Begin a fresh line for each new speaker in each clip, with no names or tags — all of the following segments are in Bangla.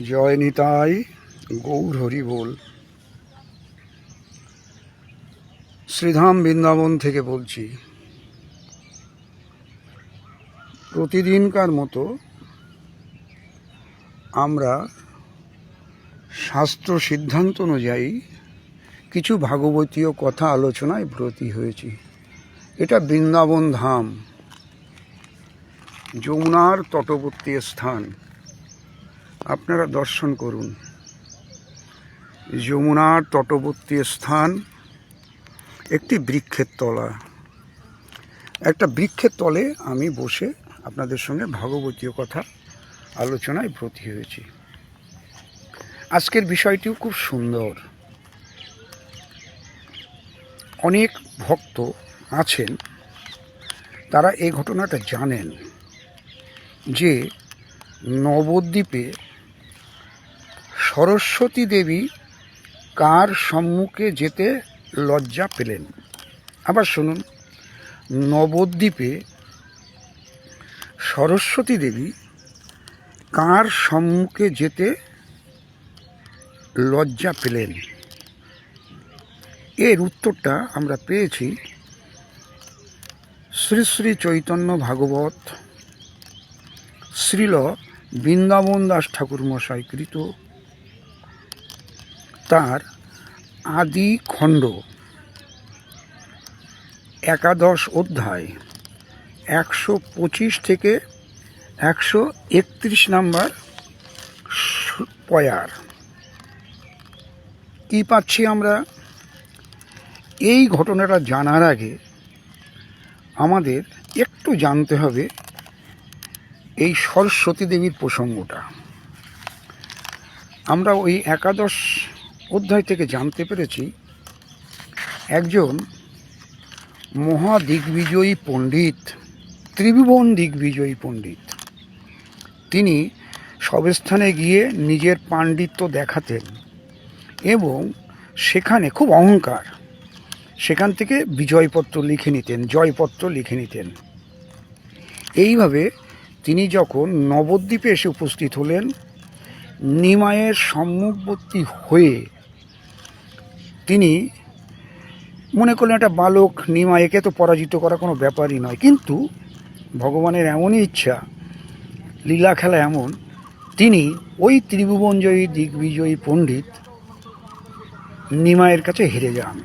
জয় নিতাই গৌর হরি বল। শ্রীধাম বৃন্দাবন থেকে বলছি। প্রতিদিনকার মতো আমরা শাস্ত্র সিদ্ধান্ত অনুযায়ী কিছু ভাগবতীয় কথা আলোচনায় ব্রতী হয়েছি। এটা বৃন্দাবন ধাম, যমুনার তটবর্তী স্থান। আপনারা দর্শন করুন। যমুনার তটবর্তী স্থান, একটি বৃক্ষের তলা। একটা বৃক্ষের তলে আমি বসে আপনাদের সঙ্গে ভাগবতীয় কথা আলোচনায় ব্রতী হয়েছি। আজকের বিষয়টিও খুব সুন্দর। অনেক ভক্ত আছেন, তারা এই ঘটনাটা জানেন যে নবদ্বীপে সরস্বতী দেবী কার সম্মুখে যেতে লজ্জা পেলেন। আবার শুনুন, নবদ্বীপে সরস্বতী দেবী কার সম্মুখে যেতে লজ্জা পেলেন। এর উত্তরটা আমরা পেয়েছি শ্রী শ্রী চৈতন্য ভাগবত শ্রীল বৃন্দাবন দাস ঠাকুর মশাই কৃত তার আদি খণ্ড 11 অধ্যায় 125 থেকে 131 নম্বর পয়ার। কি পাচ্ছি আমরা? এই ঘটনাটা জানার আগে আমাদের একটু জানতে হবে এই সরস্বতী দেবীর প্রসঙ্গটা। আমরা ওই 11 অধ্যায় থেকে জানতে পেরেছি একজন মহা দিগ্বিজয়ী পণ্ডিত, ত্রিভুবন দিগ্বিজয়ী পণ্ডিত, তিনি সব স্থানে গিয়ে নিজের পাণ্ডিত্য দেখাতেন এবং সেখানে খুব অহংকার, সেখান থেকে বিজয়পত্র লিখে নিতেন, জয়পত্র লিখে নিতেন। এইভাবে তিনি যখন নবদ্বীপে এসে উপস্থিত হলেন, নিমাইয়ের সম্মুখবর্তী হয়ে তিনি মনে করলেন একটা বালক, নিমাইকে তো পরাজিত করা কোনো ব্যাপারই নয়। কিন্তু ভগবানের এমনই ইচ্ছা, লীলা খেলা এমন, তিনি ওই ত্রিভুবনজয়ী দিগ্বিজয়ী পণ্ডিত নিমাইয়ের কাছে হেরে যান।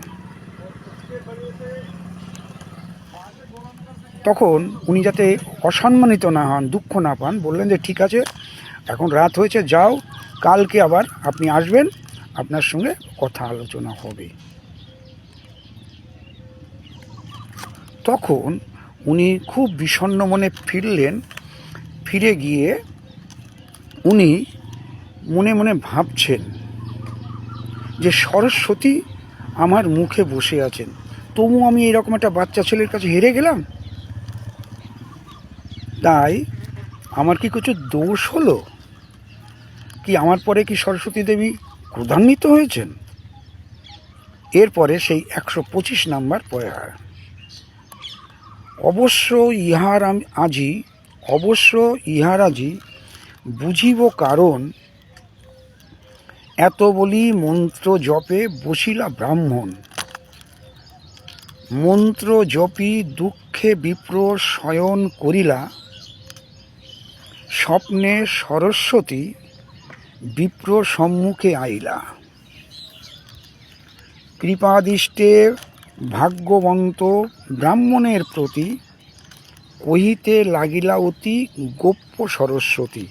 তখন উনি যাতে অসম্মানিত না হন, দুঃখ না পান, বললেন যে ঠিক আছে, এখন রাত হয়েছে, যাও, কালকে আবার আপনি আসবেন, আপনার সঙ্গে কথা আলোচনা হবে। তখন উনি খুব বিষণ্ণ মনে ফিরলেন। ফিরে গিয়ে উনি মনে মনে ভাবছেন যে সরস্বতী আমার মুখে বসে আছেন, তবু আমি এরকম একটা বাচ্চা ছেলের কাছে হেরে গেলাম। তাই আমার কি কিছু দোষ হলো কি? আমার পরে কি সরস্বতী দেবী ক্রোধান্বিত হয়েছেন? এরপরে সেই 125 নম্বর পয়ার। অবশ্য ইহার আজি বুঝিব কারণ, এত বলি মন্ত্র জপে বসিলা ব্রাহ্মণ। মন্ত্র জপি দুঃখে বিপ্র শয়ন করিলা, স্বপ্নে সরস্বতী বিপ্র সম্মুখে আইলা। কৃপাদৃষ্টে ভাগ্যবন্ত ব্রাহ্মণের প্রতি কহিতে লাগিলা অতি গোপ্য সরস্বতী।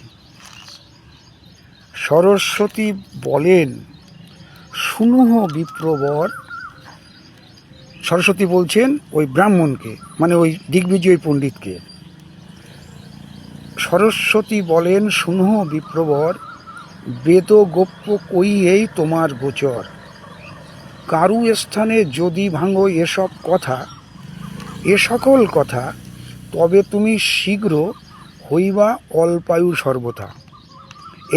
সরস্বতী বলেন, শুনহ বিপ্রবর। সরস্বতী বলছেন ওই ব্রাহ্মণকে, মানে ওই দিগ্বিজয়ী পণ্ডিতকে। সরস্বতী বলেন, শুনহ বিপ্রবর, বেদ গোপ্য কইয়েই তোমার গোচর। কারু স্থানে যদি ভাঙো এসব কথা, এ সকল কথা, তবে তুমি শীঘ্র হইবা অল্পায়ু সর্বথা।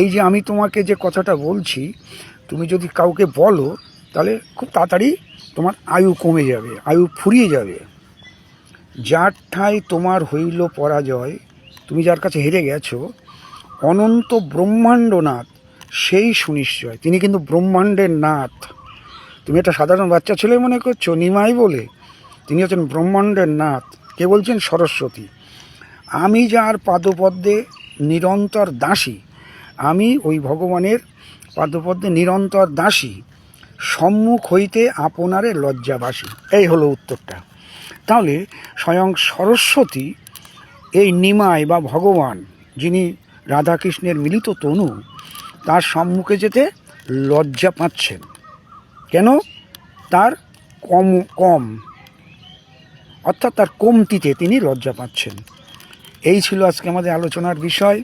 এই যে আমি তোমাকে যে কথাটা বলছি, তুমি যদি কাউকে বলো তাহলে খুব তাড়াতাড়ি তোমার আয়ু কমে যাবে, আয়ু ফুরিয়ে যাবে। যার ঠাঁই তোমার হইল পরাজয়, তুমি যার কাছে হেরে গেছো, অনন্ত ব্রহ্মাণ্ডনাথ সেই সুনিশ্চয়। তিনি কিন্তু ব্রহ্মাণ্ডের নাথ। তুমি একটা সাধারণ বাচ্চা ছেলে মনে করছো নিমাই বলে, তিনি হচ্ছেন ব্রহ্মাণ্ডের নাথ। কে বলছেন? সরস্বতী। আমি যার পাদপদ্মে নিরন্তর দাসী, আমি ওই ভগবানের পাদপদ্মে নিরন্তর দাসী, সম্মুখ হইতে আপনারে লজ্জাবাসী। এই হলো উত্তরটা। তাহলে স্বয়ং সরস্বতী এই নিমাই বা ভগবান, যিনি রাধাকৃষ্ণের মিলিত তনু, তার সম্মুখে যেতে লজ্জা পাচ্ছেন। কেন? তার কম অর্থাৎ তার কমতিতে তিনি লজ্জা পাচ্ছেন। এই ছিল আজকে আমাদের আলোচনার বিষয়।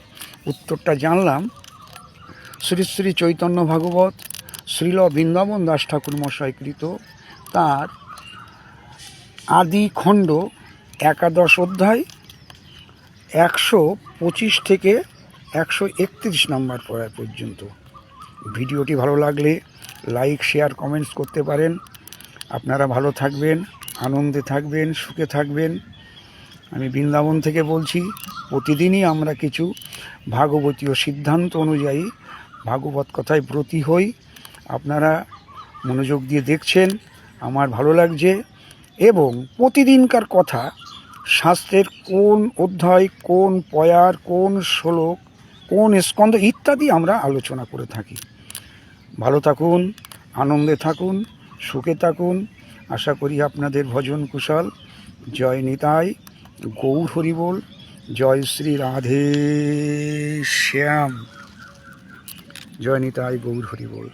উত্তরটা জানলাম শ্রী শ্রী চৈতন্য ভাগবত শ্রীল বৃন্দাবন দাস ঠাকুর মশাই কৃত তার আদি খণ্ড 11 অধ্যায় 125 থেকে 131 নম্বর পড়া পর্যন্ত। ভিডিওটি ভালো লাগলে লাইক, শেয়ার, কমেন্টস করতে পারেন। আপনারা ভালো থাকবেন, আনন্দে থাকবেন, সুখে থাকবেন। আমি বৃন্দাবন থেকে বলছি। প্রতিদিনই আমরা কিছু ভাগবতীয় সিদ্ধান্ত অনুযায়ী ভাগবত কথায় ব্রতী হই। আপনারা মনোযোগ দিয়ে দেখছেন, আমার ভালো লাগছে। এবং প্রতিদিনকার কথা শাস্ত্রের কোন অধ্যায়, কোন পয়ার, কোন শ্লোক, কোন স্কন্ধ ইত্যাদি আমরা আলোচনা করে থাকি। ভালো থাকুন, আনন্দে থাকুন, সুখে থাকুন। আশা করি আপনাদের ভজন কুশল। জয় নিতাই, গৌর হরিবোল। জয় শ্রী রাধে শ্যাম। জয় নিতাই, গৌর হরিবোল।